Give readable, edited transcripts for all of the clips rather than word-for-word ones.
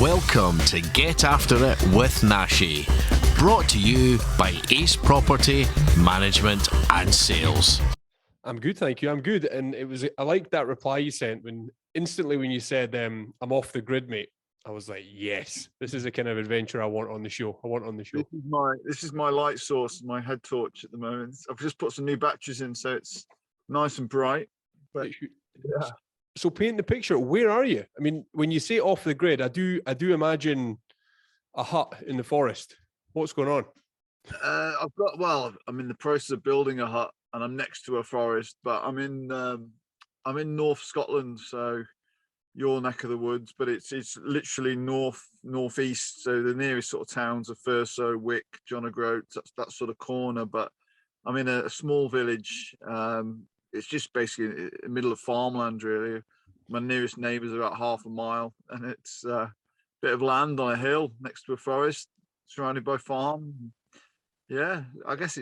Welcome to Get After It with Nashy, brought to you by Ace Property Management and Sales. I'm good, thank you. I'm good. And I liked that reply you sent when you said, I'm off the grid, mate. I was like, yes, this is the kind of adventure I want on the show. This is my light source, my head torch at the moment. I've just put some new batteries in, so it's nice and bright. But yeah. So paint the picture. Where are you? I mean, when you say off the grid, I do imagine a hut in the forest. What's going on? I'm in the process of building a hut, and I'm next to a forest. But I'm in North Scotland, so your neck of the woods. But it's literally northeast. So the nearest sort of towns are Thurso, Wick, John O'Groats. That's that sort of corner. But I'm in a small village. It's just basically in the middle of farmland, really. My nearest neighbours are about half a mile, and it's a bit of land on a hill next to a forest, surrounded by farm. Yeah, I guess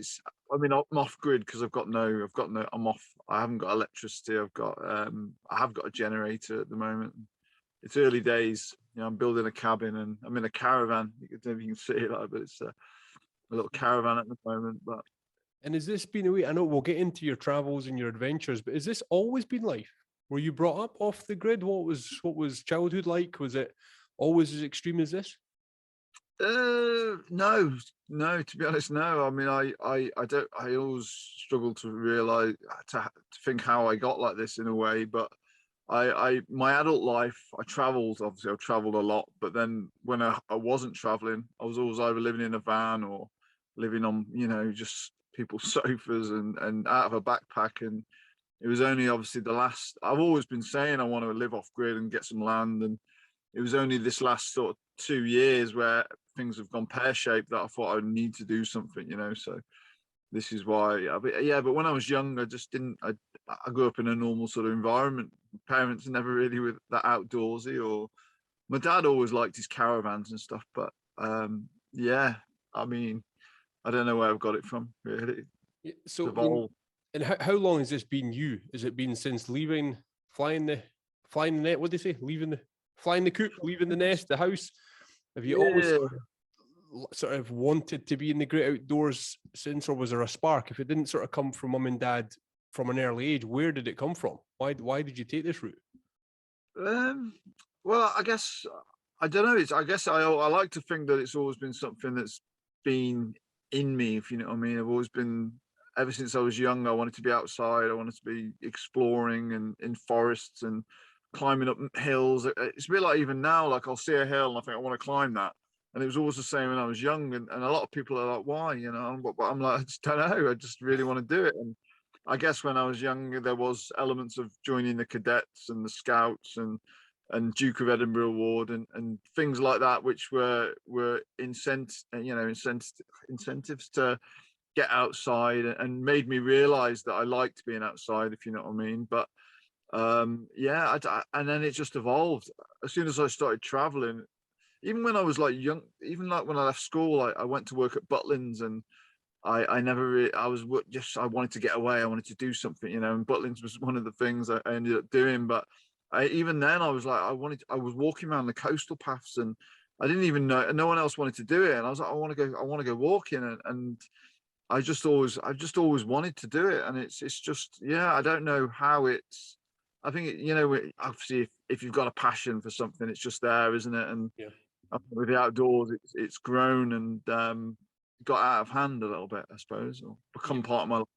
I'm off grid because I'm off. I haven't got electricity. I have got a generator at the moment. It's early days. I'm building a cabin and I'm in a caravan. You can see it, but it's a little caravan at the moment. And has this been a way? I know we'll get into your travels and your adventures, but has this always been life? Were you brought up off the grid? What was childhood like? Was it always as extreme as this? No. To be honest, no. I mean, I always struggle to realize to think how I got like this in a way. But my adult life, I travelled. Obviously, I've travelled a lot. But then when I wasn't travelling, I was always either living in a van or living on, just people's sofas and out of a backpack. And it was only obviously I've always been saying I want to live off grid and get some land, and it was only this last sort of 2 years where things have gone pear-shaped that I thought I would need to do something, so this is why. But when I was young, I just didn't. I grew up in a normal sort of environment. Parents never really were that outdoorsy, or my dad always liked his caravans and stuff, but I mean, I don't know where I've got it from, really. So, and how long has this been you? Has it been since flying the net? What do they say? Flying the coop, leaving the nest, the house? Have you always sort of wanted to be in the great outdoors since, or was there a spark? If it didn't sort of come from mum and dad from an early age, where did it come from? Why did you take this route? Well, I guess I don't know. I guess I like to think that it's always been something that's been in me, if you know what I mean. I've always been, ever since I was young, I wanted to be outside. I wanted to be exploring and in forests and climbing up hills. It's a bit like even now, like I'll see a hill and I think I want to climb that. And it was always the same when I was young. And a lot of people are like, why? But I'm like, I just don't know. I just really want to do it. And I guess when I was younger, there was elements of joining the cadets and the scouts and Duke of Edinburgh Award and things like that, which were incentives to get outside, and made me realize that I liked being outside, if you know what I mean. But and then it just evolved. As soon as I started traveling, even when I was like young, even like when I left school, I went to work at Butlins, and I never really, I wanted to get away. I wanted to do something, and Butlins was one of the things I ended up doing. But even then I was like, I was walking around the coastal paths, and I didn't even know, no one else wanted to do it. And I was like, I want to go walking. And I've just always wanted to do it. And it's just, I don't know how it's, I think, obviously if you've got a passion for something, it's just there, isn't it? And with the outdoors, it's grown and got out of hand a little bit, I suppose, or become part of my life.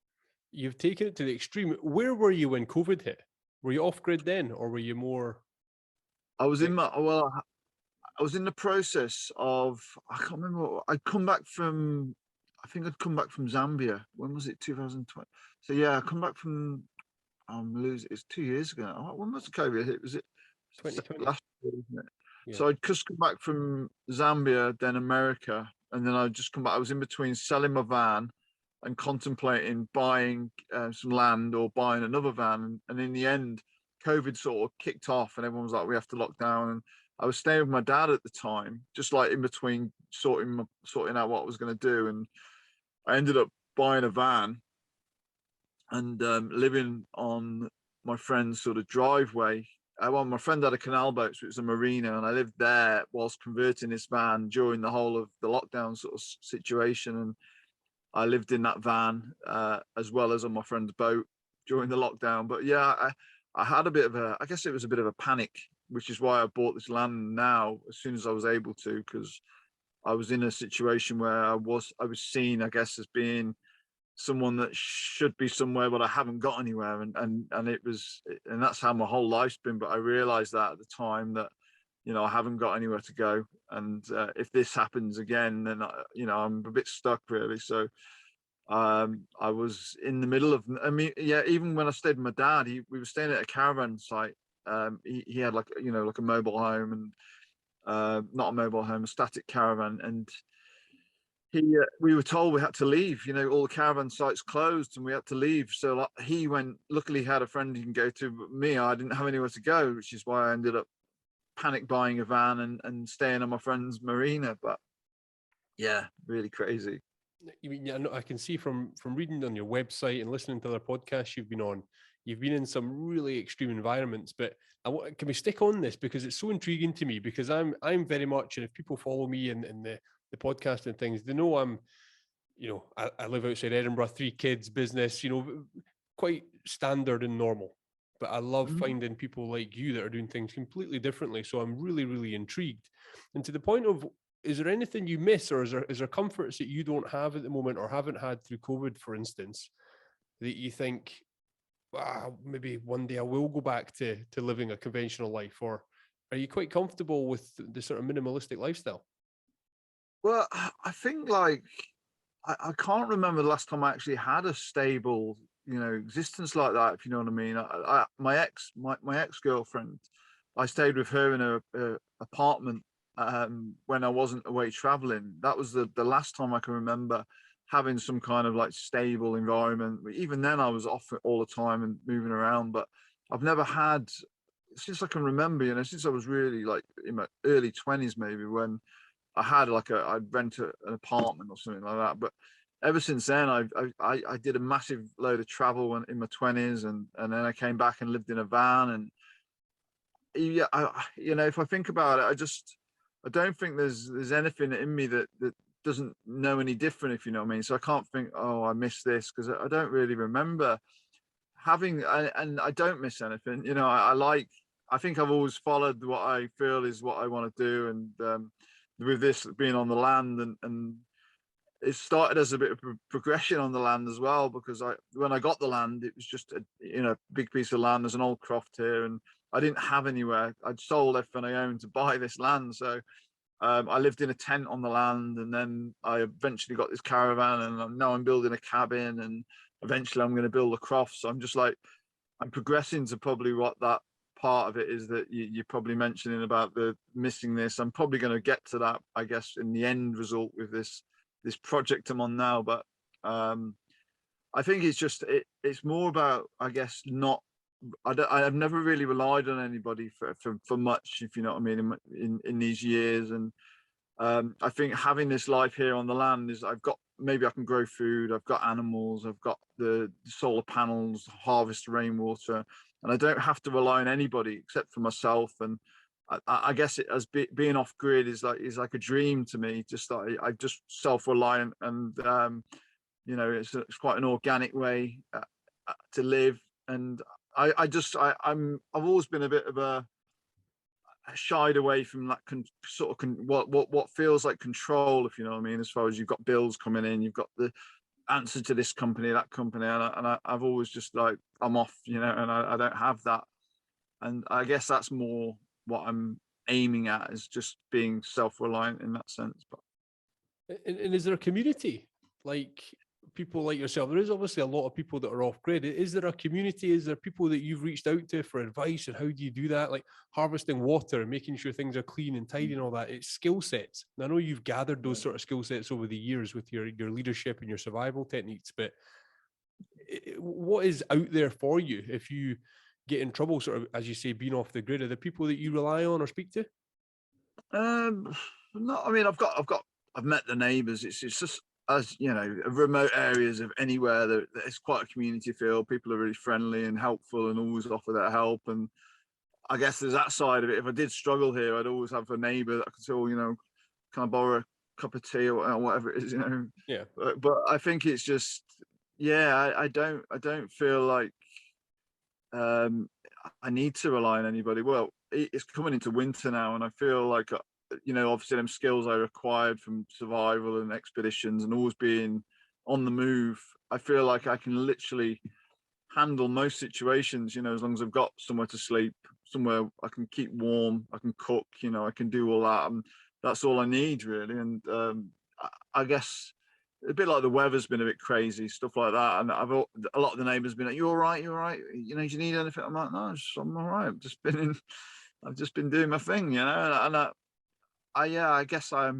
You've taken it to the extreme. Where were you when COVID hit? Were you off grid then, or were you more? I was in the process of, I can't remember. I think I'd come back from Zambia. When was it? 2020. So I come back from. It's 2 years ago. When was the COVID hit? Was it 2020? Last year, isn't it? Yeah. So I'd just come back from Zambia, then America, and then I'd just come back. I was in between selling my van and contemplating buying some land or buying another van. And in the end, COVID sort of kicked off, and everyone was like, "We have to lock down." And I was staying with my dad at the time, just like in between sorting out what I was going to do. And I ended up buying a van and living on my friend's sort of driveway well, my friend had a canal boat, so it was a marina, and I lived there whilst converting this van during the whole of the lockdown sort of situation. And I lived in that van as well as on my friend's boat during the lockdown. But yeah, I had a bit of a, I guess it was a bit of a panic, which is why I bought this land now as soon as I was able to, because I was in a situation where I was seen, I guess, as being someone that should be somewhere, but I haven't got anywhere. And it was, and that's how my whole life's been. But I realized that at the time that, you know, I haven't got anywhere to go. And if this happens again, then, you know, I'm a bit stuck really. So I was in the middle of, I mean, yeah, even when I stayed with my dad, we were staying at a caravan site. He had like, you know, like a mobile home, and not a mobile home, a static caravan. And we were told we had to leave, you know, all the caravan sites closed and we had to leave. So like, he went, luckily he had a friend he can go to, but me, I didn't have anywhere to go, which is why I ended up panic buying a van and staying on my friend's marina. But yeah, really crazy. I mean, yeah, I can see from reading on your website and listening to other podcasts you've been on, you've been in some really extreme environments. But can we stick on this, because it's so intriguing to me, because I'm very much, and if people follow me in the podcast and things, they know I'm, you know, I live outside Edinburgh, 3 kids, business, you know, quite standard and normal. But I love finding people like you that are doing things completely differently. So I'm really, really intrigued. And to the point of, is there anything you miss, or is there comforts that you don't have at the moment or haven't had through COVID, for instance, that you think, maybe one day I will go back to living a conventional life? Or are you quite comfortable with the sort of minimalistic lifestyle? Well, I think like, I can't remember the last time I actually had a stable, you know, existence like that, if you know what I mean. My ex-girlfriend, I stayed with her in a apartment when I wasn't away traveling. That was the last time I can remember having some kind of like stable environment. Even then I was off all the time and moving around, but I've never had, since I can remember, you know, since I was really like in my early 20s maybe, when I had like I'd rent an apartment or something like that. But ever since then, I did a massive load of travel in my 20s, and then I came back and lived in a van. And yeah, you know, if I think about it, I don't think there's anything in me that doesn't know any different, if you know what I mean. So I can't think, oh, I miss this, because I don't really remember having, and I don't miss anything. You know, I think I've always followed what I feel is what I want to do. And with this being on the land, and it started as a bit of progression on the land as well, because when I got the land, it was just a, you know, big piece of land. There's an old croft here, and I didn't have anywhere. I'd sold everything I owned to buy this land. So I lived in a tent on the land, and then I eventually got this caravan, and now I'm building a cabin, and eventually I'm going to build a croft. So I'm just like, I'm progressing to probably what that part of it is that you're probably mentioning about the missing this. I'm probably going to get to that, I guess, in the end result with this project I'm on now. But I think it's just it's more about, I guess, not, I've never really relied on anybody for much, if you know what I mean, in these years. And I think having this life here on the land is, I've got, maybe I can grow food, I've got animals, I've got the solar panels, harvest rainwater, and I don't have to rely on anybody except for myself. And I guess it, as being off grid is like a dream to me. Just like I'm just self-reliant, and you know, it's quite an organic way to live. And I've always been a bit of a shied away from that what feels like control, if you know what I mean. As far as you've got bills coming in, you've got the answer to this company, that company, and I've always just like, I'm off, you know, and I don't have that. And I guess that's more what I'm aiming at, is just being self-reliant in that sense. But and is there a community like people like yourself? There is obviously a lot of people that are off grid. Is there a community? Is there people that you've reached out to for advice, and how do you do that? Like harvesting water and making sure things are clean and tidy and all that. It's skill sets. And I know you've gathered those sort of skill sets over the years with your leadership and your survival techniques, but what is out there for you if you get in trouble, sort of, as you say, being off the grid? Are the people that you rely on or speak to? no, I mean, I've met the neighbours. It's just, as you know, remote areas of anywhere, it's quite a community feel. People are really friendly and helpful and always offer their help. And I guess there's that side of it. If I did struggle here, I'd always have a neighbour that I could say, oh, you know, can I borrow a cup of tea or whatever it is, you know? Yeah. But I think it's just, yeah, I don't feel like I need to rely on anybody. Well, it's coming into winter now, and I feel like, you know, obviously them skills I required from survival and expeditions and always being on the move, I feel like I can literally handle most situations, you know, as long as I've got somewhere to sleep, somewhere I can keep warm, I can cook, you know, I can do all that, and that's all I need really. And I guess a bit like the weather's been a bit crazy, stuff like that, and a lot of the neighbours been like, "You all right? You all right? You know, do you need anything?" I'm like, "No, I'm all right. I've just been doing my thing, you know." And yeah, I guess I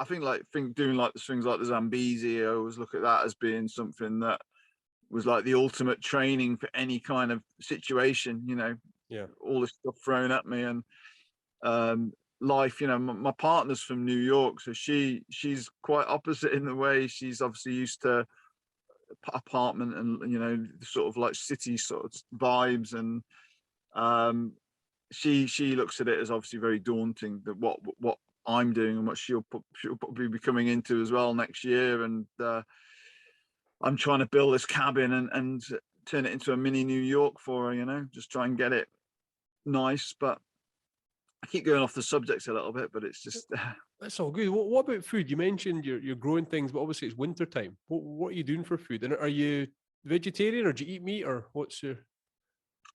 think doing like the things like the Zambezi, I always look at that as being something that was like the ultimate training for any kind of situation, you know. Yeah. All this stuff thrown at me, and life, you know, my partner's from New York, so she's quite opposite in the way. She's obviously used to apartment and, you know, sort of like city sort of vibes, and she looks at it as obviously very daunting, that what I'm doing and what she'll probably be coming into as well next year. And I'm trying to build this cabin and turn it into a mini New York for her, you know, just try and get it nice. But I keep going off the subjects a little bit, but it's just That's all good. What about food? You mentioned you're growing things, but obviously it's winter time. What are you doing for food? And are you vegetarian, or do you eat meat, or what's your?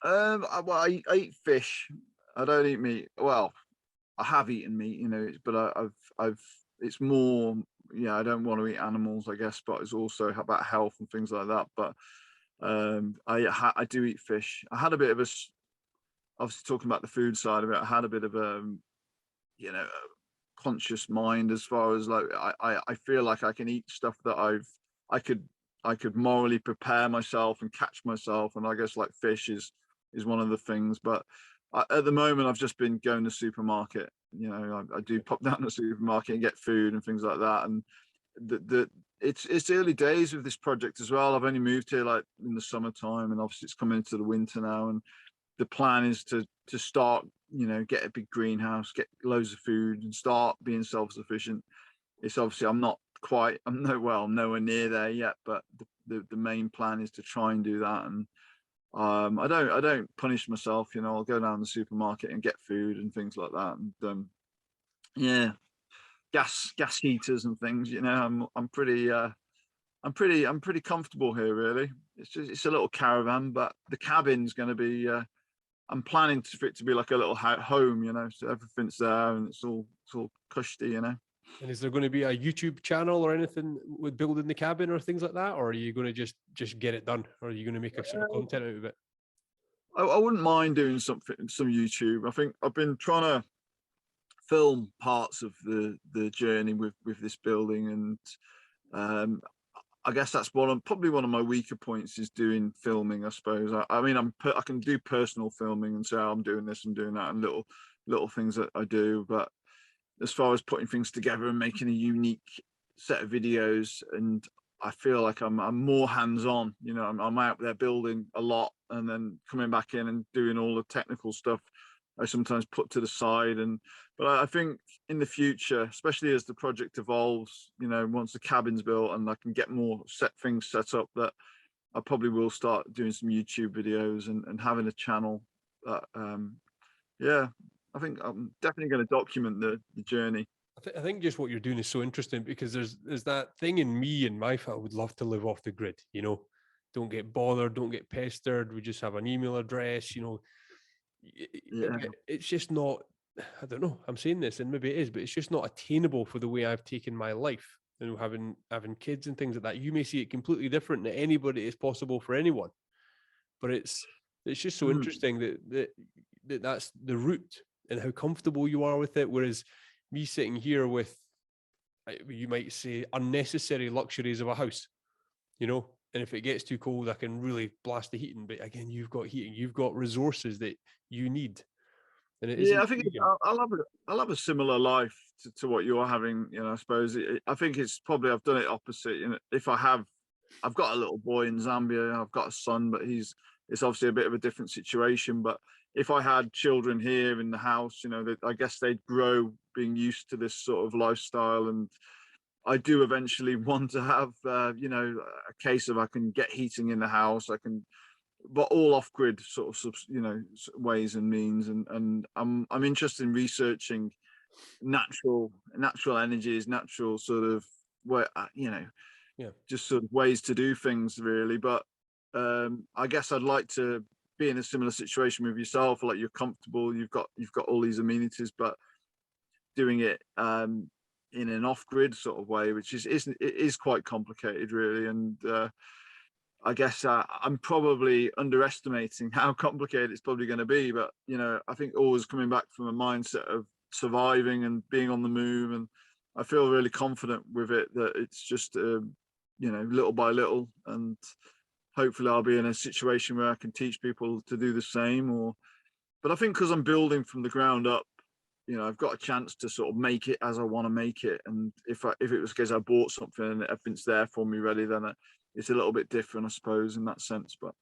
I eat fish. I don't eat meat. Well, I have eaten meat, you know, but I've it's more, yeah, I don't want to eat animals, I guess, but it's also about health and things like that. But I do eat fish. I had a bit of obviously talking about the food side of it, I had a bit of a, you know, a conscious mind as far as like I feel like I can eat stuff that I could morally prepare myself and catch myself, and I guess like fish is one of the things. But at the moment I've just been going to the supermarket, you know, I do pop down to the supermarket and get food and things like that. And it's early days with this project as well. I've only moved here like in the summertime, and obviously it's coming into the winter now, and the plan is to start, you know, get a big greenhouse, get loads of food and start being self-sufficient. It's obviously I'm nowhere near there yet, but the main plan is to try and do that. And I don't punish myself, you know. I'll go down the supermarket and get food and things like that. And yeah, gas heaters and things, you know. I'm pretty comfortable here really. It's a little caravan, but the cabin's going to be I'm planning for it to be like a little home, you know, so everything's there and it's all cushy, you know. And is there going to be a YouTube channel or anything with building the cabin or things like that, or are you going to just get it done, or are you going to make a sort of content out of it? I wouldn't mind doing some YouTube. I think I've been trying to film parts of the journey with this building, and I guess that's probably one of my weaker points is doing filming, I suppose. I mean, I can do personal filming and say, oh, I'm doing this and doing that, and little things that I do. But as far as putting things together and making a unique set of videos, and I feel like I'm more hands-on. You know, I'm out there building a lot and then coming back in and doing all the technical stuff I sometimes put to the side. But I think in the future, especially as the project evolves, you know, once the cabin's built and I can get more things set up, that I probably will start doing some YouTube videos and having a channel. That yeah, I think I'm definitely going to document the journey. I think just what you're doing is so interesting, because there's that thing in me and my family would love to live off the grid, you know, don't get bothered, don't get pestered. We just have an email address, you know. Yeah. It's just not, I don't know, I'm saying this and maybe it is, but it's just not attainable for the way I've taken my life. You know, having kids and things like that. You may see it completely different to anybody. It's possible for anyone, but it's just so interesting that's the route and how comfortable you are with it. Whereas me sitting here with, you might say, unnecessary luxuries of a house, you know, and if it gets too cold, I can really blast the heating. But again, you've got heating, you've got resources that you need. And it Yeah, I think I'll have a similar life to what you're having. You know, I suppose I think it's probably I've done it opposite. You know, if I've got a little boy in Zambia, I've got a son, but it's obviously a bit of a different situation. But if I had children here in the house, you know, that I guess they'd grow being used to this sort of lifestyle. And I do eventually want to have, you know, a case of I can get heating in the house, I can, but all off-grid sort of, you know, ways and means. And I'm interested in researching natural energies, natural sort of, where, you know, just sort of ways to do things really. But I guess I'd like to be in a similar situation with yourself, like you're comfortable, you've got all these amenities, but doing it in an off-grid sort of way, which is quite complicated really. And I guess I'm probably underestimating how complicated it's probably going to be, but you know, I think always coming back from a mindset of surviving and being on the move, and I feel really confident with it that it's just you know, little by little, and hopefully I'll be in a situation where I can teach people to do the same. But I think because I'm building from the ground up, you know, I've got a chance to sort of make it as I want to make it. And if it was because I bought something and everything's there for me ready, then it's a little bit different, I suppose, in that sense. But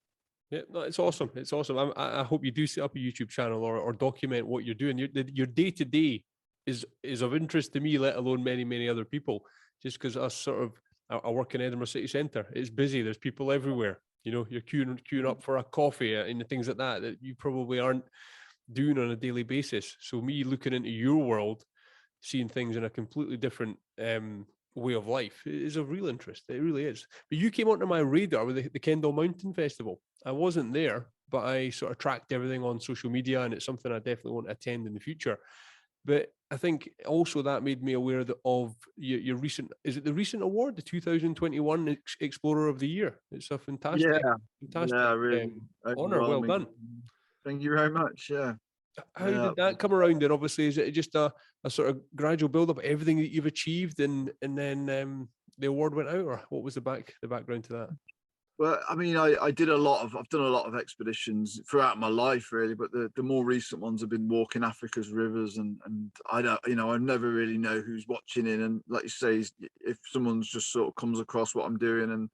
yeah, no, it's awesome. It's awesome. I hope you do set up a YouTube channel or document what you're doing. Your day to day is of interest to me, let alone many other people. Just because us sort of, I work in Edinburgh City Centre. It's busy. There's people everywhere. You know, you're queuing up for a coffee and things like that you probably aren't doing on a daily basis. So me looking into your world, seeing things in a completely different way of life is of real interest. It really is. But you came onto my radar with the Kendall Mountain Festival. I wasn't there, but I sort of tracked everything on social media, and it's something I definitely want to attend in the future. But I think also that made me aware of your recent, is it the recent award, the 2021 Explorer of the Year? It's a fantastic really honor. Well done. Thank you very much. Yeah. How did that come around? And obviously, is it just a sort of gradual build up of everything that you've achieved, and then the award went out, or what was the background to that? Well, I mean, I've done a lot of expeditions throughout my life, really, but the more recent ones have been walking Africa's rivers, and I don't, you know, I never really know who's watching it, and like you say, if someone's just sort of comes across what I'm doing and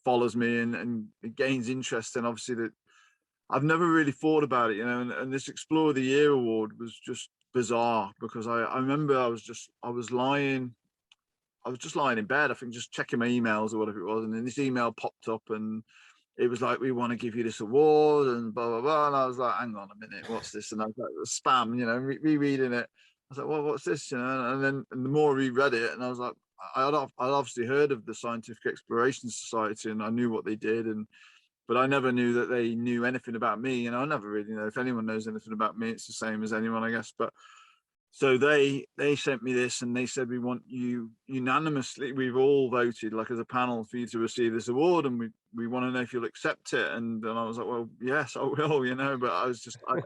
follows me and gains interest, then obviously that I've never really thought about it, you know, and this Explorer of the Year award was just bizarre because I remember I was just lying in bed, I think, just checking my emails or whatever it was, and then this email popped up and it was like, we want to give you this award and blah blah blah, and I was like, hang on a minute, what's this? And I was like, spam, you know, rereading it. I was like, well, what's this, you know? And then the more I reread it, and I was like, I'd obviously heard of the Scientific Exploration Society and I knew what they did, but I never knew that they knew anything about me. You know, I never really know if anyone knows anything about me. It's the same as anyone, I guess. But so they sent me this and they said, we want you unanimously, we've all voted like as a panel for you to receive this award, and we want to know if you'll accept it. And I was like, well, yes, I will, you know. But I was just I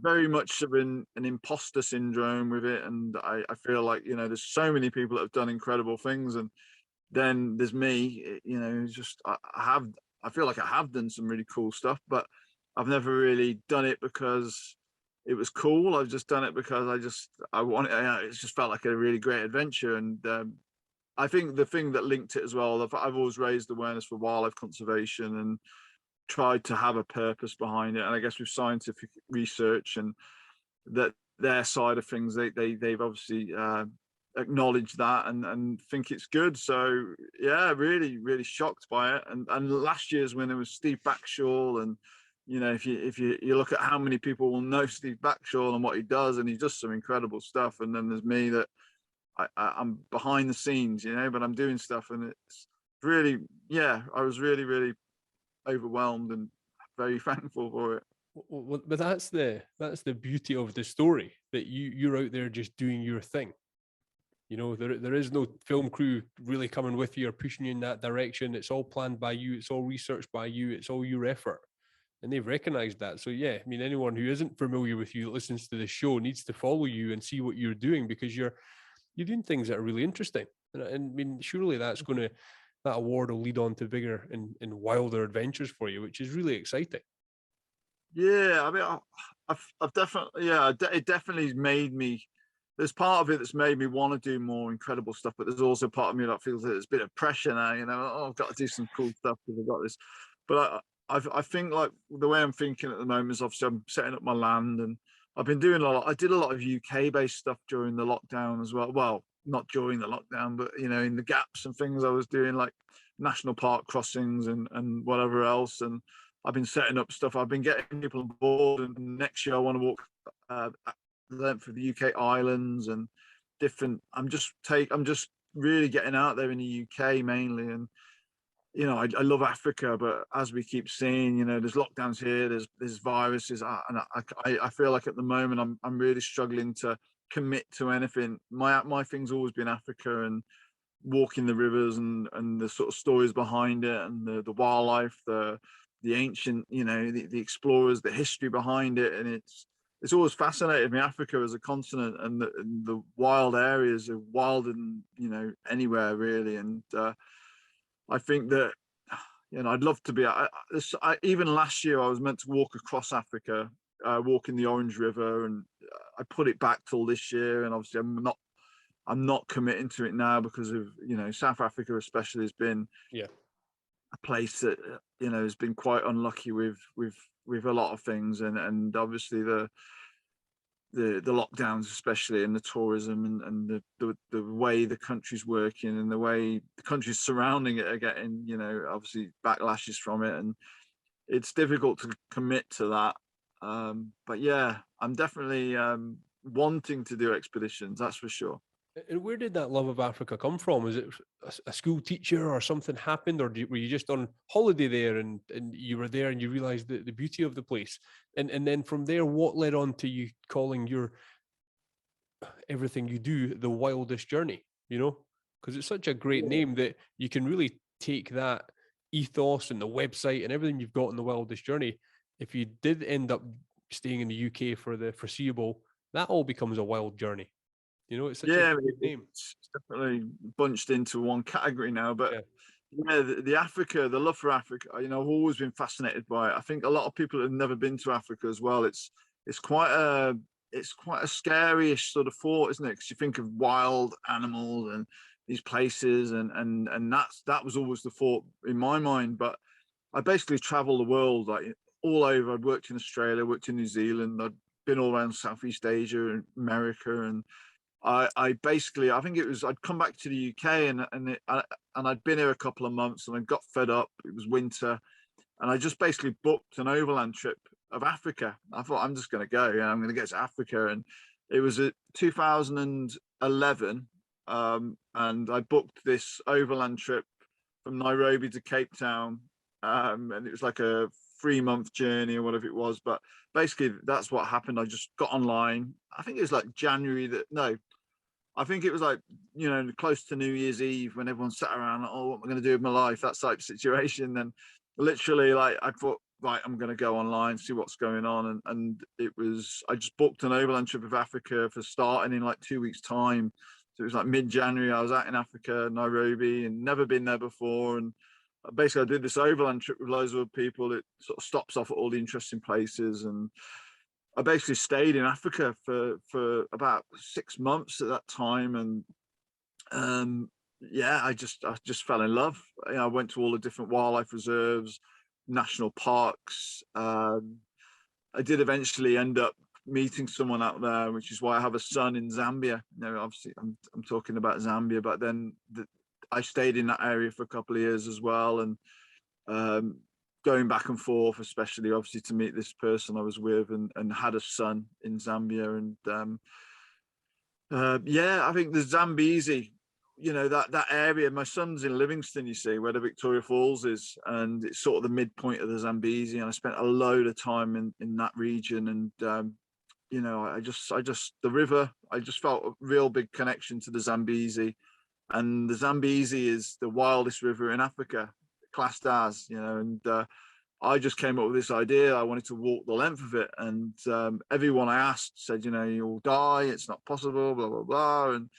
very much have been an imposter syndrome with it, and I feel like, you know, there's so many people that have done incredible things, and then there's me, you know, just I feel like I have done some really cool stuff, but I've never really done it because it was cool. I've just done it because I want it. It just felt like a really great adventure. And I think the thing that linked it as well, I've always raised awareness for wildlife conservation and tried to have a purpose behind it. And I guess with scientific research and that their side of things, they've obviously acknowledge that and think it's good. So yeah, really shocked by it. And last year's winner was Steve Backshall, and you know, if you look at how many people will know Steve Backshall and what he does, and he does some incredible stuff. And then there's me, that I'm behind the scenes, you know, but I'm doing stuff, and it's really, yeah, I was really overwhelmed and very thankful for it. Well, but that's the beauty of the story, that you're out there just doing your thing. You know, there is no film crew really coming with you or pushing you in that direction. It's all planned by you. It's all researched by you. It's all your effort. And they've recognized that. So yeah, I mean, anyone who isn't familiar with you that listens to the show needs to follow you and see what you're doing, because you're doing things that are really interesting. And I mean, surely that award will lead on to bigger and wilder adventures for you, which is really exciting. Yeah, I mean, I've definitely, yeah, it definitely made me, there's part of it that's made me want to do more incredible stuff, but there's also part of me that feels that there's a bit of pressure now, you know, oh, I've got to do some cool stuff because I've got this. But I think like the way I'm thinking at the moment is obviously I'm setting up my land, and I've been doing a lot. I did a lot of UK based stuff during the lockdown as well. Well, not during the lockdown, but you know, in the gaps and things, I was doing like national park crossings and whatever else. And I've been setting up stuff. I've been getting people on board, and next year I want to walk the length of the UK islands and different. I'm just really getting out there in the UK mainly, and you know, I love Africa, but as we keep seeing, you know, there's lockdowns here, there's viruses, and I feel like at the moment I'm really struggling to commit to anything. My thing's always been Africa and walking the rivers and the sort of stories behind it, and the wildlife, the ancient, you know, the explorers, the history behind it, and it's always fascinated me, Africa as a continent, and the wild areas are wilder than, you know, anywhere really. And I think that, you know, I'd love to be. Even last year, I was meant to walk across Africa, walking the Orange River, and I put it back till this year. And obviously, I'm not committing to it now because of, you know, South Africa especially has been a place that, you know, has been quite unlucky with a lot of things, and obviously the lockdowns especially, and the tourism, and the way the country's working, and the way the countries surrounding it are getting, you know, obviously backlashes from it, and it's difficult to commit to that. But yeah, I'm definitely wanting to do expeditions, that's for sure. And where did that love of Africa come from? Is it a school teacher, or something happened, or were you just on holiday there and you were there and you realized the beauty of the place? And then from there, what led on to you calling your everything you do the Wildest Journey? You know, because it's such a great name that you can really take that ethos and the website and everything you've got in the Wildest Journey. If you did end up staying in the UK for the foreseeable, that all becomes a wild journey. You know, it's such a great name. It's definitely bunched into one category now. But yeah, the Africa, the love for Africa, you know, I've always been fascinated by it. I think a lot of people have never been to Africa as well. It's quite a scary-ish sort of thought, isn't it? Because you think of wild animals and these places, and that was always the thought in my mind. But I basically travel the world, like all over. I'd worked in Australia, worked in New Zealand, I'd been all around Southeast Asia and America, and I basically, I think it was, I'd come back to the UK, and I'd been here a couple of months, and I got fed up. It was winter, and I just basically booked an overland trip of Africa. I thought, I'm just going to go, I'm going to get to Africa. And it was at 2011, and I booked this overland trip from Nairobi to Cape Town, and it was like a 3-month journey or whatever it was. But basically, that's what happened. I just got online. I think it was like January I think it was like, you know, close to New Year's Eve, when everyone sat around, like, oh, what am I going to do with my life? That type of situation. And literally, like, I thought, right, I'm going to go online, see what's going on. And it was, I just booked an overland trip of Africa for starting in like 2 weeks' time. So it was like mid-January. I was out in Africa, Nairobi, and never been there before. And basically, I did this overland trip with loads of other people. It sort of stops off at all the interesting places, and I basically stayed in Africa for about 6 months at that time. And yeah, I just fell in love. You know, I went to all the different wildlife reserves, national parks. I did eventually end up meeting someone out there, which is why I have a son in Zambia. You know, obviously I'm talking about Zambia, but then I stayed in that area for a couple of years as well, and going back and forth, especially obviously to meet this person I was with, and had a son in Zambia. And yeah, I think the Zambezi, you know, that area, my son's in Livingston, you see, where the Victoria Falls is, and it's sort of the midpoint of the Zambezi, and I spent a load of time in that region. And you know, I just the river, I just felt a real big connection to the Zambezi. And the Zambezi is the wildest river in Africa, classed as, you know. And I just came up with this idea. I wanted to walk the length of it, and everyone I asked said, you know, you'll die, it's not possible, blah blah blah. And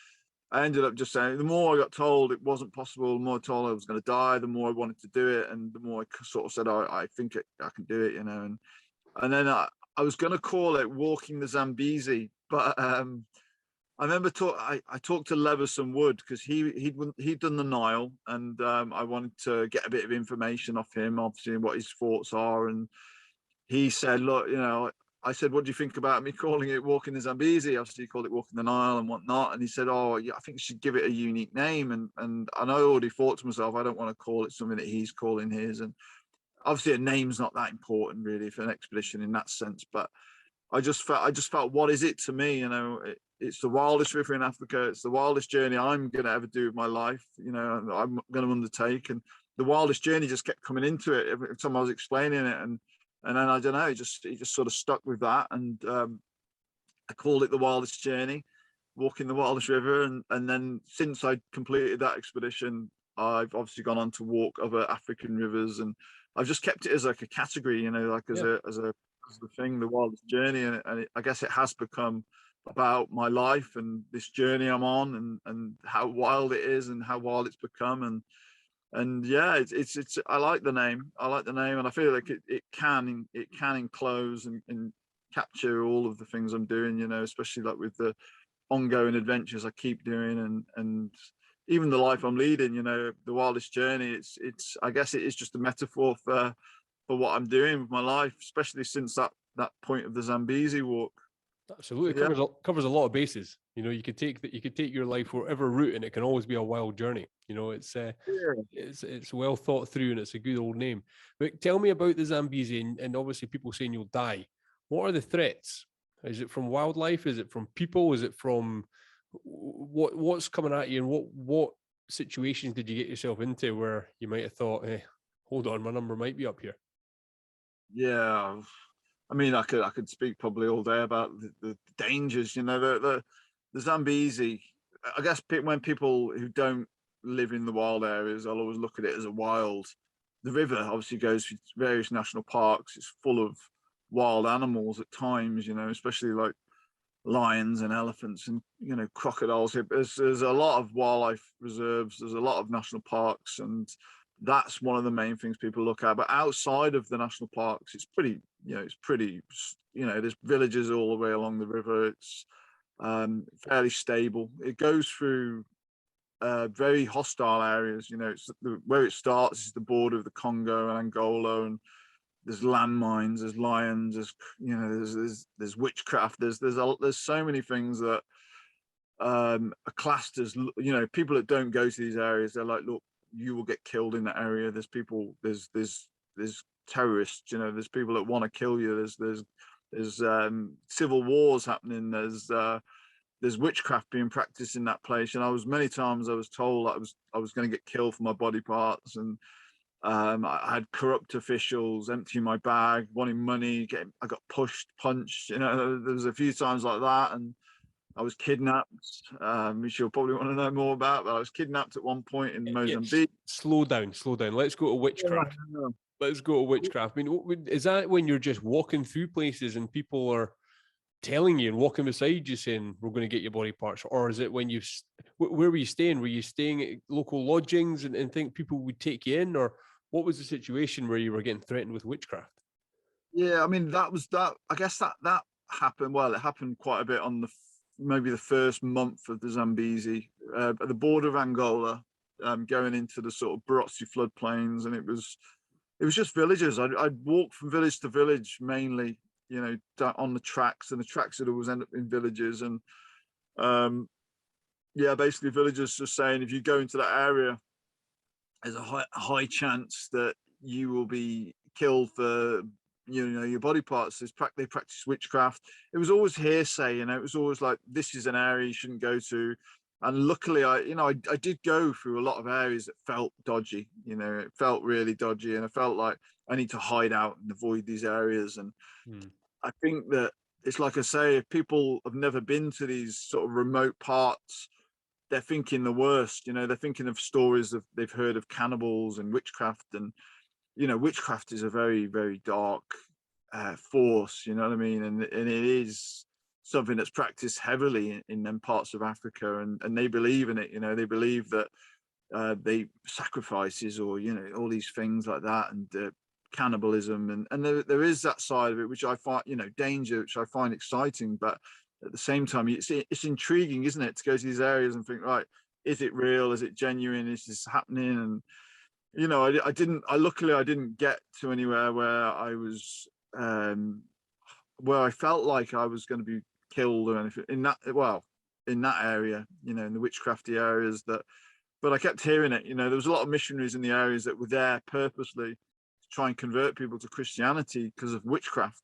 I ended up just saying, the more I got told it wasn't possible, the more I told I was going to die, the more I wanted to do it, and the more I sort of said, I think I can do it, you know. And then I was going to call it Walking the Zambezi, but I remember I talked to Leverson Wood because he'd done the Nile, and I wanted to get a bit of information off him, obviously, what his thoughts are. And he said, look, I said, what do you think about me calling it Walking the Zambezi? Obviously, he called it Walking the Nile and whatnot. And he said, oh, yeah, I think you should give it a unique name. And I already thought to myself, I don't want to call it something that he's calling his. And obviously, a name's not that important really for an expedition in that sense. But I just felt, what is it to me? It's the wildest river in Africa. It's the wildest journey I'm going to ever do with my life. I'm going to undertake, and the wildest journey just kept coming into it every time I was explaining it, and then I don't know, it just sort of stuck with that, and I called it the wildest journey, walking the wildest river, and then since I completed that expedition, I've obviously gone on to walk other African rivers, and I've just kept it as like a category, like as a thing, the wildest journey, and I guess it has become about my life and this journey I'm on, and how wild it is and how wild it's become, and yeah, it's I like the name, and I feel like it can enclose and capture all of the things I'm doing, especially like with the ongoing adventures I keep doing, and even the life I'm leading, the wildest journey. It's I guess it is just a metaphor for what I'm doing with my life, especially since that point of the Zambezi walk. Absolutely, So, yeah. covers a lot of bases. You could take your life whatever route, and it can always be a wild journey. It's well thought through, and it's a good old name. But tell me about the Zambezi, and obviously people saying you'll die. What are the threats? Is it from wildlife? Is it from people? Is it from what's coming at you? And what situations did you get yourself into where you might have thought, hey, hold on, my number might be up here? Yeah, I mean, I could speak probably all day about the dangers. The Zambezi. I guess when people who don't live in the wild areas, I'll always look at it as a wild. The river obviously goes through various national parks. It's full of wild animals at times, especially like lions and elephants and crocodiles. There's a lot of wildlife reserves. There's a lot of national parks, and that's one of the main things people look at. But outside of the national parks, it's pretty, there's villages all the way along the river. It's fairly stable. It goes through very hostile areas. Where it starts is the border of the Congo and Angola, and there's landmines, there's lions, there's witchcraft. There's so many things that are classed as, people that don't go to these areas, they're like, look, you will get killed in that area. There's people, there's terrorists, there's people that want to kill you. There's civil wars happening. There's witchcraft being practiced in that place. And many times I was told I was going to get killed for my body parts, and I had corrupt officials emptying my bag, wanting money. I got pushed, punched. There was a few times like that, and I was kidnapped, which you'll probably want to know more about. But I was kidnapped at one point in Mozambique. Slow down. Let's go to witchcraft. Yeah. Let's go to witchcraft. I mean, is that when you're just walking through places and people are telling you and walking beside you saying, we're going to get your body parts? Or is it when where were you staying? Were you staying at local lodgings and think people would take you in? Or what was the situation where you were getting threatened with witchcraft? Yeah, I mean, that was that. I guess that happened. Well, it happened quite a bit on maybe the first month of the Zambezi, at the border of Angola, going into the sort of Barotse floodplains, and it was just villages. I'd walk from village to village, mainly, on the tracks, and the tracks would always end up in villages. And basically villagers just saying, if you go into that area, there's a high chance that you will be killed for your body parts. They practice witchcraft. It was always hearsay, it was always like, this is an area you shouldn't go to. And luckily I did go through a lot of areas that felt dodgy. It felt really dodgy, and I felt like I need to hide out and avoid these areas. And I think that it's like I say, if people have never been to these sort of remote parts, they're thinking the worst. They're thinking of stories they've heard of cannibals and witchcraft, and witchcraft is a very, very dark force. You know what I mean? And it is something that's practiced heavily in them parts of Africa, and they believe in it. They believe that they sacrifices, or all these things like that, and cannibalism, and there is that side of it which I find danger, which I find exciting. But at the same time, it's intriguing, isn't it, to go to these areas and think, right, is it real? Is it genuine? Is this happening? And luckily I didn't get to anywhere where I was, where I felt like I was going to be killed or anything in that area, in the witchcrafty areas but I kept hearing it. There was a lot of missionaries in the areas that were there purposely to try and convert people to Christianity because of witchcraft,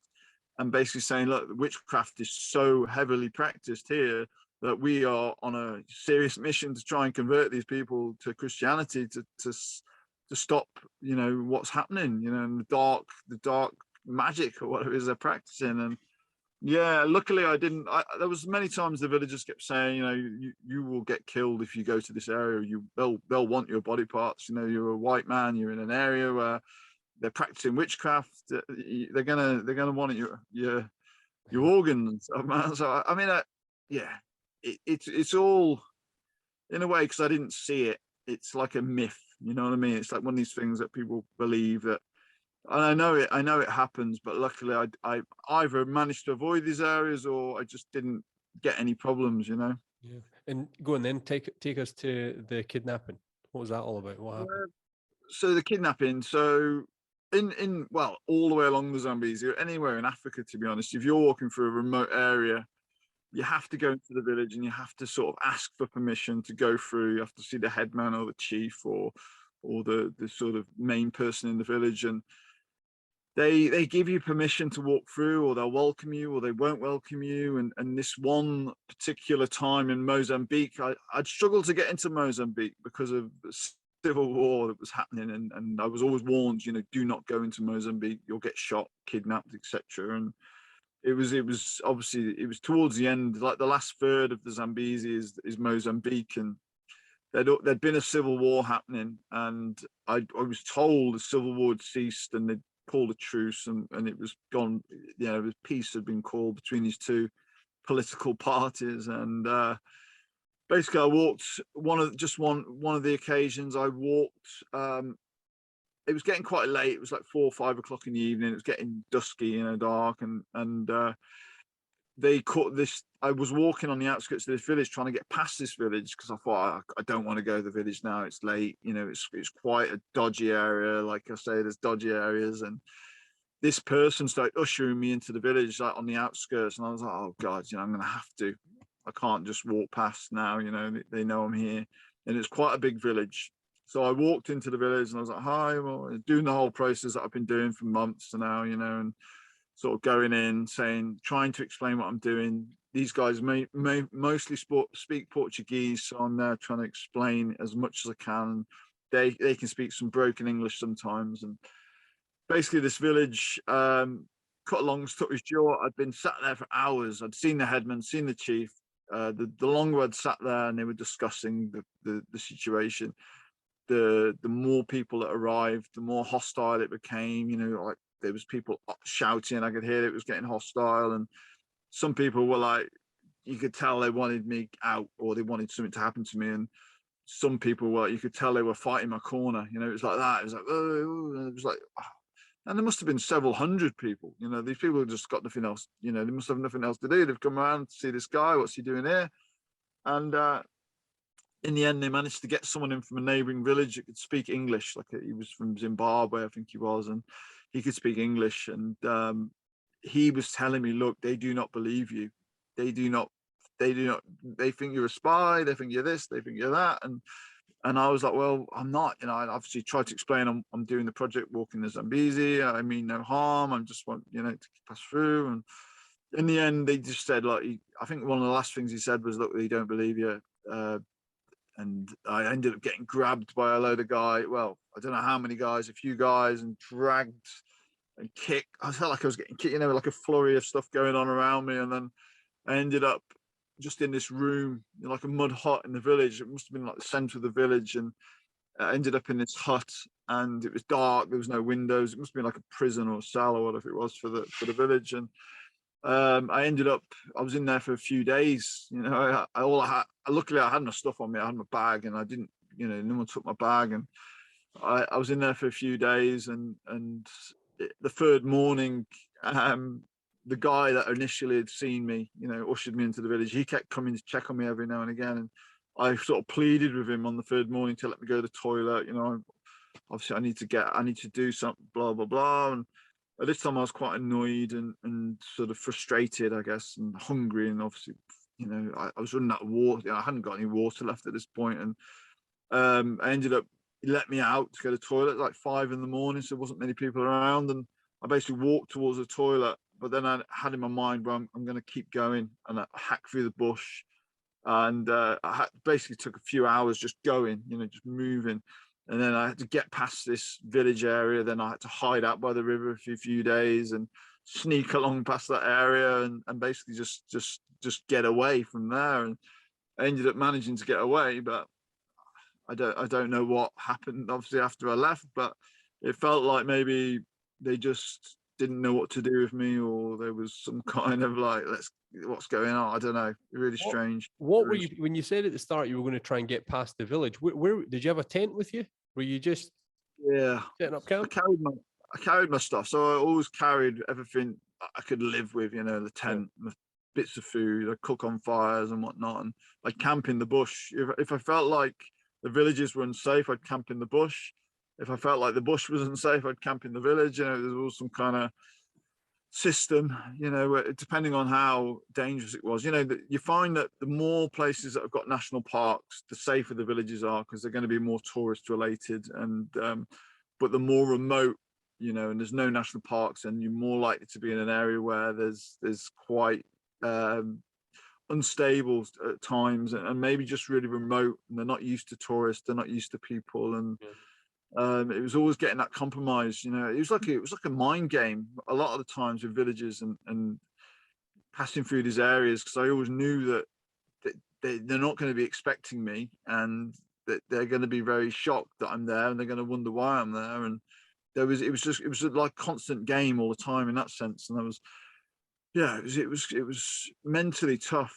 and basically saying, look, witchcraft is so heavily practiced here that we are on a serious mission to try and convert these people to Christianity to stop, what's happening, and the dark magic or whatever it is they're practicing. And yeah, luckily I didn't. There was many times the villagers kept saying, you will get killed if you go to this area. They'll want your body parts. You're a white man. You're in an area where they're practicing witchcraft. They're gonna want your organs, man. So I mean, it's all in a way, because I didn't see it. It's like a myth. You know what I mean? It's like one of these things that people believe that. And I know it happens, but luckily I either managed to avoid these areas or I just didn't get any problems, Yeah. And go on then, take us to the kidnapping. What was that all about? What happened? So the kidnapping, so all the way along the Zambezi, anywhere in Africa, to be honest, if you're walking through a remote area, you have to go into the village and you have to sort of ask for permission to go through. You have to see the headman or the chief or the sort of main person in the village, and they give you permission to walk through, or they'll welcome you, or they won't welcome you. And this one particular time in Mozambique, I'd struggled to get into Mozambique because of the civil war that was happening, and I was always warned, do not go into Mozambique, you'll get shot, kidnapped, etc. And it was obviously, it was towards the end, like the last third of the Zambezi is Mozambique, and there'd been a civil war happening, and I was told the civil war had ceased and they'd called a truce, and it was gone. Peace had been called between these two political parties, and basically I walked one of the occasions I walked. It was getting quite late. It was like 4 or 5 o'clock in the evening. It was getting dusky, dark, and they caught this. I was walking on the outskirts of this village, trying to get past this village, because I thought I don't want to go to the village now. It's late. It's quite a dodgy area. Like I say, there's dodgy areas, and this person started ushering me into the village, like on the outskirts, and I was like, oh God, I'm gonna have to. I can't just walk past now. They know I'm here, and it's quite a big village. So I walked into the village and I was like, hi, well, doing the whole process that I've been doing for months now, and sort of going in, trying to explain what I'm doing. These guys mostly speak Portuguese, so I'm there trying to explain as much as I can. They can speak some broken English sometimes. And basically this village, cut a long story short, I'd been sat there for hours. I'd seen the headman, seen the chief. The longer I'd sat there and they were discussing the situation, the more people that arrived, the more hostile it became. Like there was people shouting. I could hear it was getting hostile, and some people were like, you could tell they wanted me out, or they wanted something to happen to me. And some people were, you could tell they were fighting my corner. It was like that. It was like, oh, it was like, oh. And there must have been several hundred people. These people have just got nothing else. They must have nothing else to do. They've come around to see this guy. What's he doing here? And in the end, they managed to get someone in from a neighboring village that could speak English. Like he was from Zimbabwe, I think he was, and he could speak English. And he was telling me, look, they do not believe you. They think you're a spy. They think you're this. They think you're that. And I was like, well, I'm not. I obviously tried to explain I'm doing the project walking the Zambezi. I mean no harm. I just want, to pass through. And in the end, they just said, like, I think one of the last things he said was, look, they don't believe you. And I ended up getting grabbed by a load of guys. Well, I don't know how many guys, a few guys, and dragged and kicked. I felt like I was getting kicked, like a flurry of stuff going on around me. And then I ended up just in this room, like a mud hut in the village. It must have been like the center of the village. And I ended up in this hut, and it was dark. There was no windows. It must have been like a prison or a cell or whatever it was for the village. And I was in there for a few days. Luckily I had my stuff on me. I had my bag, and I didn't, no one took my bag. And I was in there for a few days, and the third morning, the guy that initially had seen me, ushered me into the village, he kept coming to check on me every now and again. And I sort of pleaded with him on the third morning to let me go to the toilet. Obviously I need to do something, blah, blah, blah. And at this time I was quite annoyed and sort of frustrated, I guess, and hungry. And obviously, I was running out of water. I hadn't got any water left at this point. And I ended up, he let me out to go to the toilet like 5 a.m, so there wasn't many people around. And I basically walked towards the toilet, but then I had in my mind, well, I'm going to keep going, and I hacked through the bush. And basically took a few hours just going, just moving. And then I had to get past this village area. Then I had to hide out by the river for a few days and sneak along past that area and basically just get away from there. And I ended up managing to get away, but I don't know what happened obviously after I left, but it felt like maybe they just didn't know what to do with me, or there was some kind of like, what's going on? I don't know. Really strange. What were you, when you said at the start you were going to try and get past the village? Where did you have a tent with you? Were you just setting up camp? I carried my stuff, so I always carried everything I could live with. The tent, the bits of food. I cook on fires and whatnot, and I'd camp in the bush. If I felt like the villages were unsafe, I'd camp in the bush. If I felt like the bush was unsafe, I'd camp in the village. There was some kind of system, depending on how dangerous it was. You find that the more places that have got national parks, the safer the villages are, because they're going to be more tourist related. And but the more remote, and there's no national parks, and you're more likely to be in an area where there's quite unstable at times, and maybe just really remote, and they're not used to tourists, they're not used to people. And it was always getting that compromise. It was like a mind game a lot of the times with villages and passing through these areas, because I always knew that they're not going to be expecting me, and that they're going to be very shocked that I'm there, and they're going to wonder why I'm there. And it was like constant game all the time in that sense. And it was mentally tough,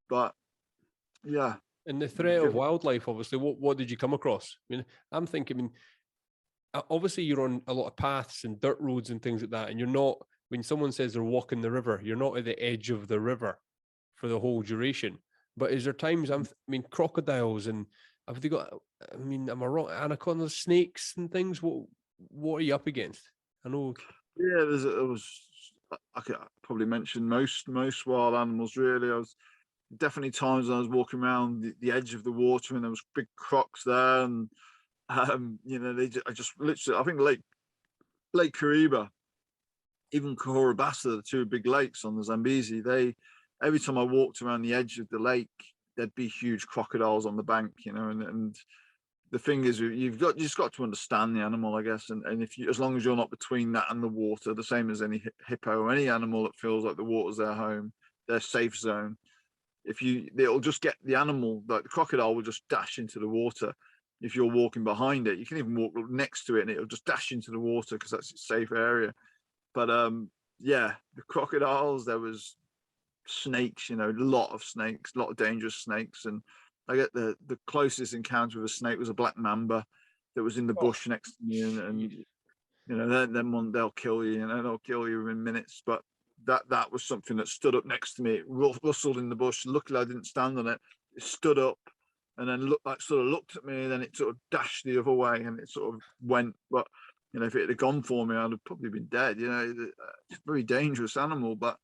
but yeah. And the threat of wildlife, obviously, what did you come across? I'm thinking, obviously you're on a lot of paths and dirt roads and things like that, and you're not, when someone says they're walking the river, you're not at the edge of the river for the whole duration. But is there times, crocodiles, and have they got, am I wrong, anacondas, snakes and things? What are you up against? I know. Yeah, I could probably mention most wild animals, really. I was definitely times when I was walking around the edge of the water, and there was big crocs there, and I just literally, I think Lake Kariba, even Kahurabasa, the two big lakes on the Zambezi, every time I walked around the edge of the lake, there'd be huge crocodiles on the bank, and the thing is, you've just got to understand the animal, I guess, and as long as you're not between that and the water, the same as any hippo or any animal that feels like the water's their home, their safe zone. It'll just get the animal, like the crocodile will just dash into the water. If you're walking behind it, you can even walk next to it and it'll just dash into the water because that's its safe area. But the crocodiles, there was snakes, a lot of snakes, a lot of dangerous snakes. And I get the closest encounter with a snake was a black mamba that was in the bush next to me, and then one, they'll kill you, they'll kill you in minutes. But that was something that stood up next to me. It rustled in the bush. Luckily, I didn't stand on it. It stood up and then looked at me, and then it sort of dashed the other way, and it sort of went. But if it had gone for me, I'd have probably been dead. It's a very dangerous animal. But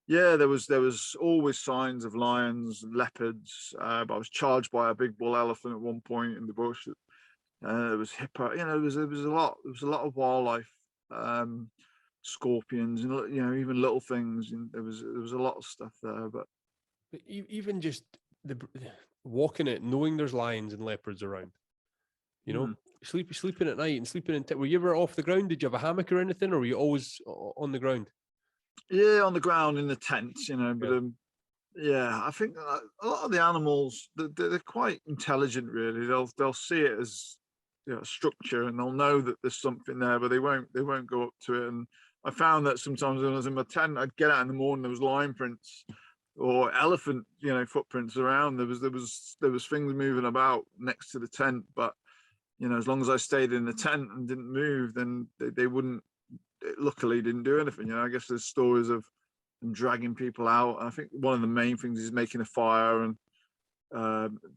yeah, there was always signs of lions, leopards. I was charged by a big bull elephant at one point in the bush. There was hippo. There was a lot. There was a lot of wildlife. Scorpions and even little things, and there was a lot of stuff there. But even just the walking it, knowing there's lions and leopards around, sleeping at night and sleeping in were you ever off the ground? Did you have a hammock or anything, or were you always on the ground? Yeah, on the ground in the tents, but I think a lot of the animals, they're quite intelligent, really. They'll see it as structure, and they'll know that there's something there, but they won't go up to it. And I found that sometimes when I was in my tent, I'd get out in the morning, there was lion prints or elephant, footprints around. There was things moving about next to the tent, but as long as I stayed in the tent and didn't move, then they wouldn't luckily didn't do anything. I guess there's stories of them dragging people out. I think one of the main things is making a fire, and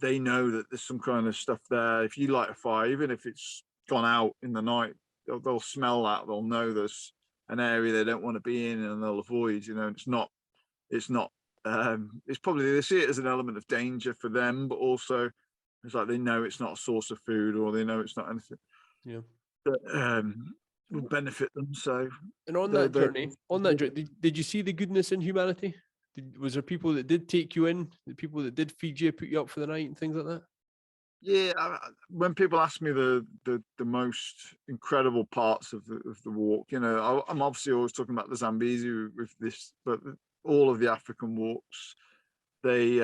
they know that there's some kind of stuff there. If you light a fire, even if it's gone out in the night, they'll smell that. They'll know there's an area they don't want to be in, and they'll avoid. It's not. It's probably, they see it as an element of danger for them, but also it's like they know it's not a source of food, or they know it's not anything that will benefit them. So, and on that journey, did you see the goodness in humanity? Was there people that did take you in, the people that did feed you, put you up for the night, and things like that? Yeah, when people ask me the most incredible parts of the walk, I'm obviously always talking about the Zambezi with this, but all of the African walks, it's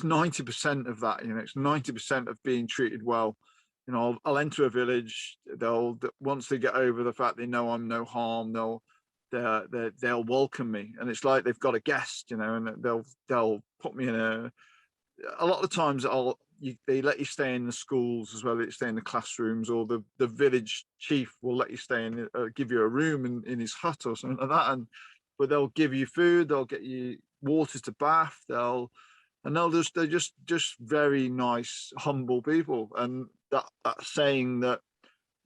90% of that. It's 90% of being treated well. I'll enter a village. Once they get over the fact they know I'm no harm, they'll welcome me, and it's like they've got a guest, and they'll put me in a lot of the times they let you stay in the schools as well. They stay in the classrooms, or the village chief will let you stay in, give you a room in his hut or something like that. But they'll give you food, they'll get you water to bath, they're just very nice, humble people. And that saying that,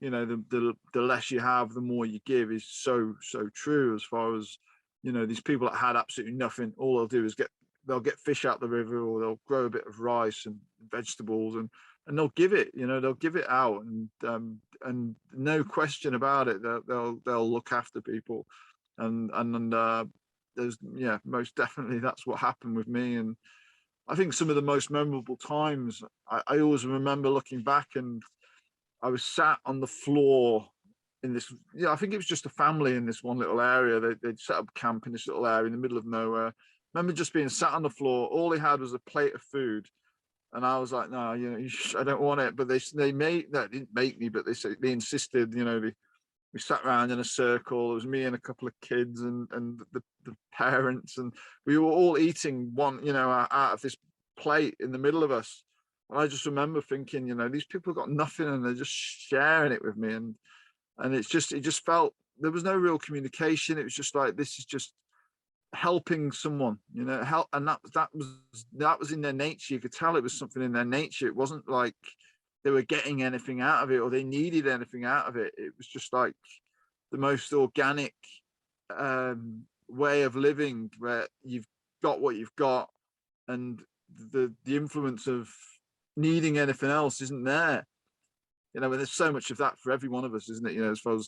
the less you have, the more you give, is so true. As far as, these people that had absolutely nothing, all they'll do is they'll get fish out the river, or they'll grow a bit of rice and vegetables, and they'll give it, they'll give it out, and no question about it, they'll look after people, and there's most definitely that's what happened with me. And I think some of the most memorable times, I always remember looking back, and I was sat on the floor in this, I think it was just a family in this one little area. They'd set up camp in this little area in the middle of nowhere. I remember just being sat on the floor. All they had was a plate of food, and I was like, "No, I don't want it." But they didn't make me, but they insisted. We sat around in a circle. It was me and a couple of kids and the parents, and we were all eating one, out of this plate in the middle of us. And I just remember thinking, these people got nothing, and they're just sharing it with me, and it just felt there was no real communication. It was just like, this is just helping someone, help, and that was in their nature. You could tell it was something in their nature. It wasn't like they were getting anything out of it, or they needed anything out of it. It was just like the most organic way of living, where you've got what you've got, and the influence of needing anything else isn't there. And there's so much of that for every one of us, isn't it? As far as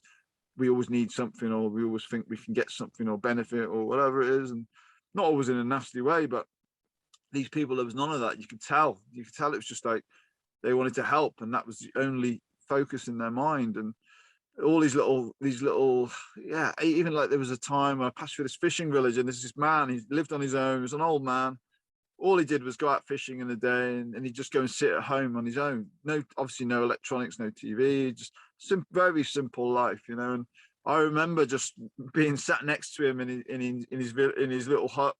we always need something, or we always think we can get something or benefit or whatever it is, and not always in a nasty way. But these people, there was none of that. You could tell it was just like they wanted to help, and that was the only focus in their mind. And all these little even like there was a time I passed through this fishing village, and there's this man, he lived on his own. He was an old man. All he did was go out fishing in the day, and he'd just go and sit at home on his own. Obviously no electronics, no TV, just very simple life, And I remember just being sat next to him in his little hut.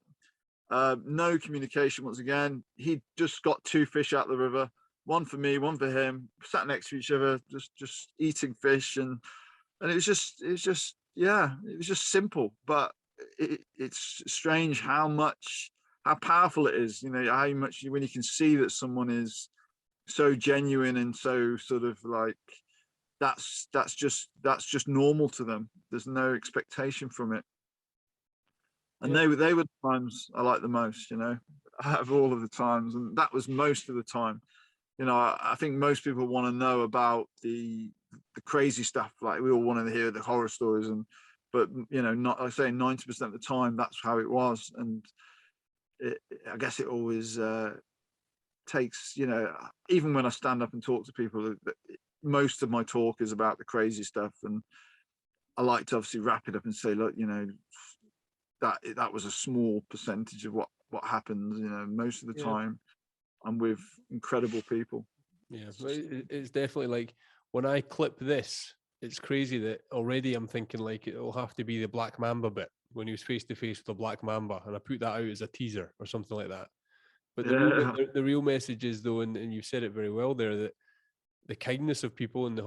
No communication once again. He just got 2 fish out of the river, one for me, one for him. Sat next to each other, just eating fish, and it was just simple. But it's strange how powerful it is, how much when you can see that someone is so genuine and so sort of like that's just normal to them. There's no expectation from it. And they were the times I liked the most, out of all of the times. And that was most of the time. I think most people want to know about the crazy stuff. Like, we all want to hear the horror stories, but not, I say 90% of the time that's how it was. And I guess it always takes, even when I stand up and talk to people, most of my talk is about the crazy stuff, and I like to obviously wrap it up and say, look, that was a small percentage of what happens. Most of the time I'm with incredible people. It's definitely like, when I clip this, it's crazy that already I'm thinking like it'll have to be the Black Mamba bit, when he was face to face with the Black Mamba, and I put that out as a teaser or something like that. But the real message is, though, and you said it very well there, that the kindness of people and the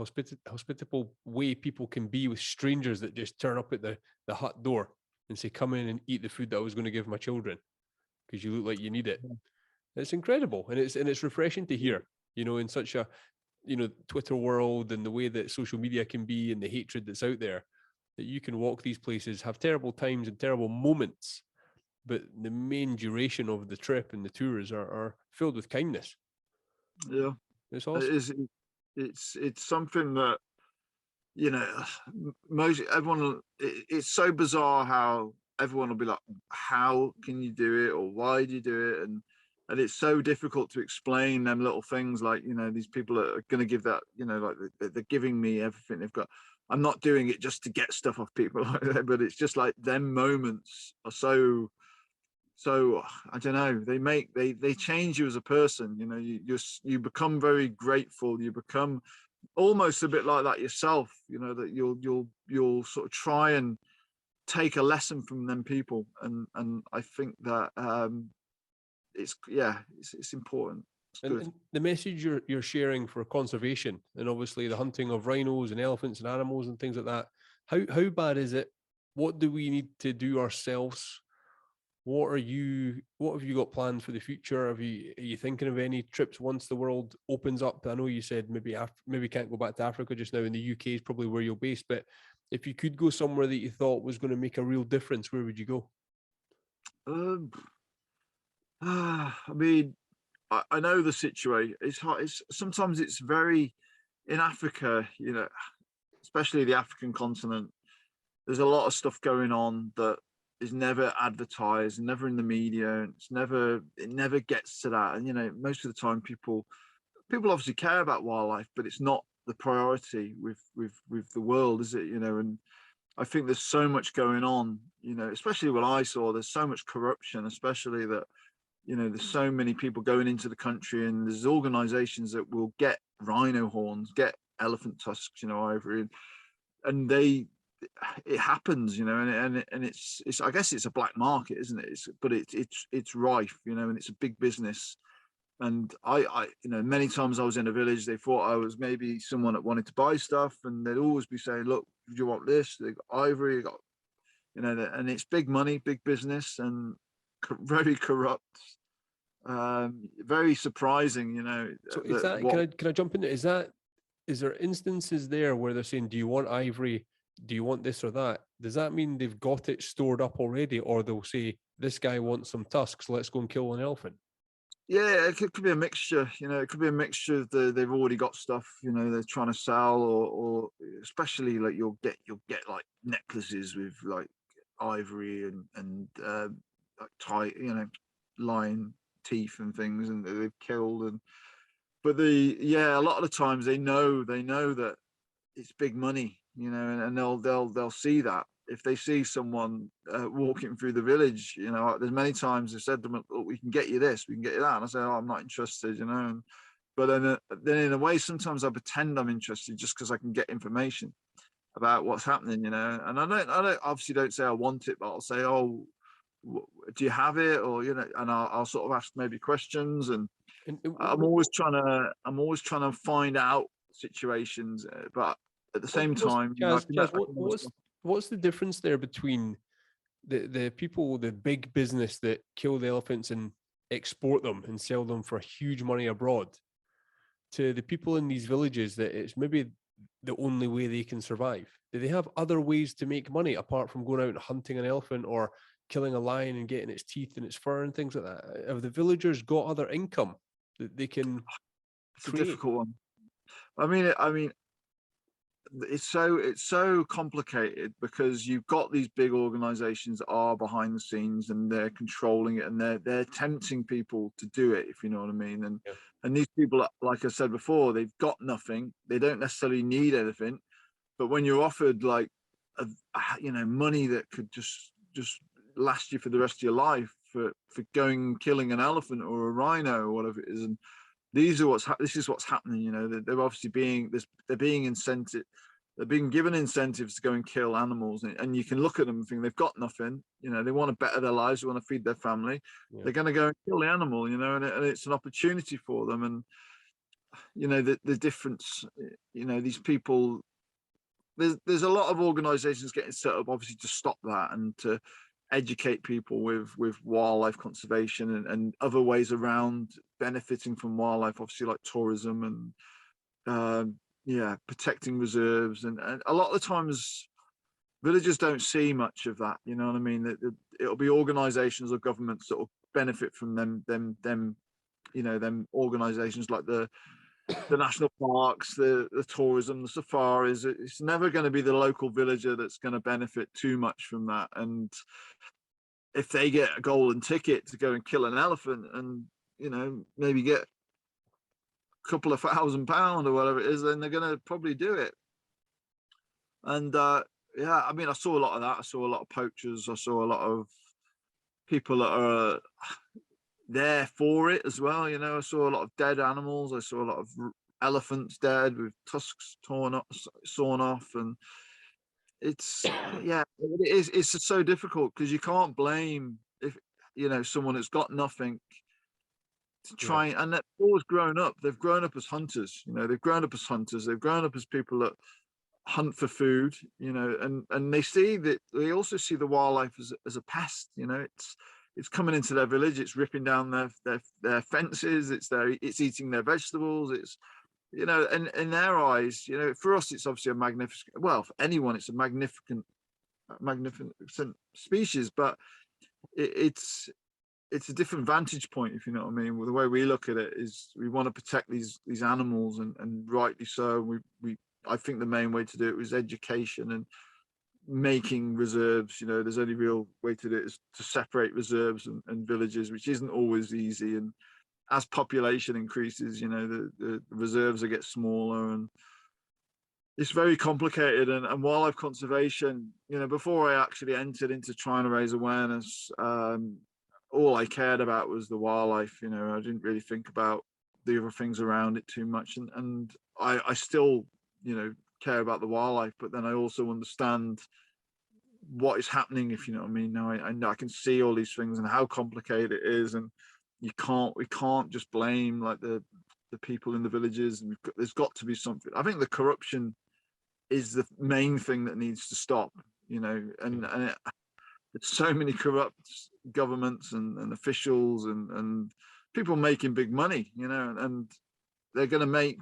hospitable way people can be with strangers that just turn up at the hut door and say, come in and eat the food that I was going to give my children because you look like you need it. It's incredible. And it's refreshing to hear, you know, in such a, you know, Twitter world and the way that social media can be and the hatred that's out there, that you can walk these places, have terrible times and terrible moments, but the main duration of the trip and the tours are filled with kindness. Yeah. It's awesome. It's something that, you know, most everyone, it's so bizarre how everyone will be like, how can you do it, or why do you do it? And it's so difficult to explain them little things, like, you know, these people are going to give that, you know, like they're giving me everything they've got. I'm not doing it just to get stuff off people like that, but it's just like them moments are so I don't know, they change you as a person. You know, you become very grateful. You become almost a bit like that yourself, you know, that you'll sort of try and take a lesson from them people. And I think that it's important. It's good. And the message you're sharing for conservation, and obviously the hunting of rhinos and elephants and animals and things like that, how bad is it? What do we need to do ourselves? What have you got planned for the future? Are you thinking of any trips once the world opens up? I know you said maybe can't go back to Africa just now, and the UK is probably where you're based, but if you could go somewhere that you thought was going to make a real difference, where would you go? I mean, I know the situation. It's hard. Sometimes it's very, in Africa, you know, especially the African continent, there's a lot of stuff going on that is never advertised, never in the media. It never gets to that. And, you know, most of the time people obviously care about wildlife, but it's not the priority with the world, is it? You know, and I think there's so much going on, you know, especially what I saw, there's so much corruption, especially that, you know, there's so many people going into the country, and there's organizations that will get rhino horns, get elephant tusks, you know, ivory, and it happens, you know, and it's I guess it's a black market, isn't it? But it's rife, you know, and it's a big business. And I you know, many times I was in a village, they thought I was maybe someone that wanted to buy stuff, and they'd always be saying, look, do you want this? They got ivory, they got, you know, and it's big money, big business, and very corrupt. Very surprising, you know. So is that, can I jump in? Is there instances there where they're saying, do you want ivory? Do you want this or that? Does that mean they've got it stored up already? Or they'll say, this guy wants some tusks, let's go and kill an elephant? Yeah, it could be a mixture, you know, it could be a mixture of they've already got stuff, you know, they're trying to sell, or especially like you'll get like necklaces with like ivory and like tight, you know, lion teeth and things, and they've killed. But a lot of the times they know that it's big money, you know, and they'll see that if they see someone walking through the village, you know. There's many times they said to them, oh, we can get you this, we can get you that, and I say, oh, I'm not interested, you know. But then in a way, sometimes I pretend I'm interested just because I can get information about what's happening, you know. And I don't obviously don't say I want it, but I'll say, oh, do you have it, or, you know, and I'll sort of ask maybe questions, and I'm always trying to find out situations, but at the same time, what's the difference there between the people, the big business that kill the elephants and export them and sell them for huge money abroad, to the people in these villages that it's maybe the only way they can survive? Do they have other ways to make money apart from going out and hunting an elephant or killing a lion and getting its teeth and its fur and things like that? Have the villagers got other income that they can create? A difficult one. I mean, it's so complicated, because you've got these big organizations that are behind the scenes, and they're controlling it, and they're tempting people to do it, if you know what I mean. And these people, like I said before, they've got nothing, they don't necessarily need anything, but when you're offered like you know, money that could just last you for the rest of your life for going and killing an elephant or a rhino or whatever it is, and this is what's happening, you know. They're obviously being given incentives to go and kill animals, and you can look at them and think they've got nothing, you know. They want to better their lives, they want to feed their family. They're going to go and kill the animal, you know, and it's an opportunity for them. And the difference. These people. There's a lot of organisations getting set up, obviously, to stop that and to educate people with wildlife conservation and other ways around benefiting from wildlife, obviously like tourism and protecting reserves, and a lot of the times villagers don't see much of that. You know what I mean? It'll be organisations or governments that will benefit from them organisations like the national parks, the tourism, the safaris. It's never going to be the local villager that's going to benefit too much from that. And if they get a golden ticket to go and kill an elephant and maybe get a couple of £1,000 or whatever it is, then they're going to probably do it. And I saw a lot of that. I saw a lot of poachers. I saw a lot of people that are there for it as well. I saw a lot of dead animals. I saw a lot of elephants dead with tusks sawn off, and it's it's so difficult because you can't blame if someone that's got nothing to try and they've always grown up. They've grown up as hunters. They've grown up as hunters. They've grown up as people that hunt for food. And they also see the wildlife as a pest. It's coming into their village. It's ripping down their fences. It's eating their vegetables. It's and in their eyes, for us, it's obviously a magnificent. Well, for anyone, it's a magnificent species. But it's a different vantage point, if you know what I mean. Well, the way we look at it is we want to protect these animals, and rightly so. I think the main way to do it was education and making reserves. There's only real way to do it is to separate reserves and villages, which isn't always easy. And as population increases, the reserves will get smaller, and it's very complicated. And wildlife conservation, before I actually entered into trying to raise awareness, all I cared about was the wildlife. I didn't really think about the other things around it too much. And I still, care about the wildlife, but then I also understand what is happening, if you know what I mean. Now I can see all these things and how complicated it is, and we can't just blame like the people in the villages. And there's got to be something. I think the corruption is the main thing that needs to stop. And there's so many corrupt governments and officials and people making big money, and they're going to make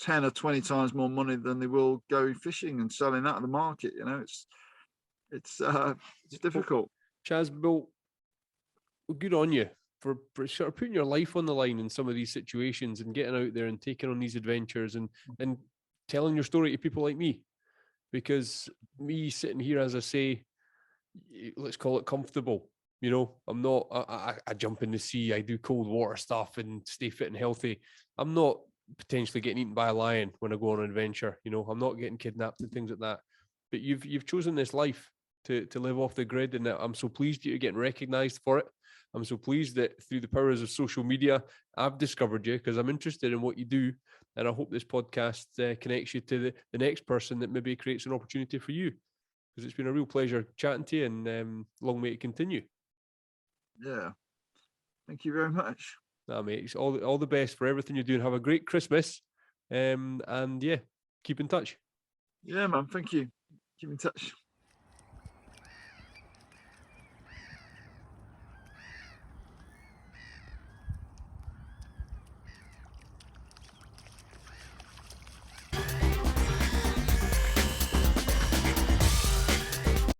10 or 20 times more money than they will go fishing and selling that at the market. It's difficult. Chaz, well, good on you for sort of putting your life on the line in some of these situations and getting out there and taking on these adventures and telling your story to people like me. Because me sitting here, as I say, let's call it comfortable. I'm not, I jump in the sea, I do cold water stuff and stay fit and healthy. I'm not potentially getting eaten by a lion when I go on an adventure. I'm not getting kidnapped and things like that. But you've chosen this life to live off the grid, and I'm so pleased you're getting recognised for it. I'm so pleased that through the powers of social media, I've discovered you because I'm interested in what you do, and I hope this podcast connects you to the next person that maybe creates an opportunity for you. Because it's been a real pleasure chatting to you, and long may it continue. Yeah, thank you very much. Nah, mate, it's all the best for everything you're doing. Have a great Christmas, and yeah, keep in touch. Yeah, man. Thank you. Keep in touch.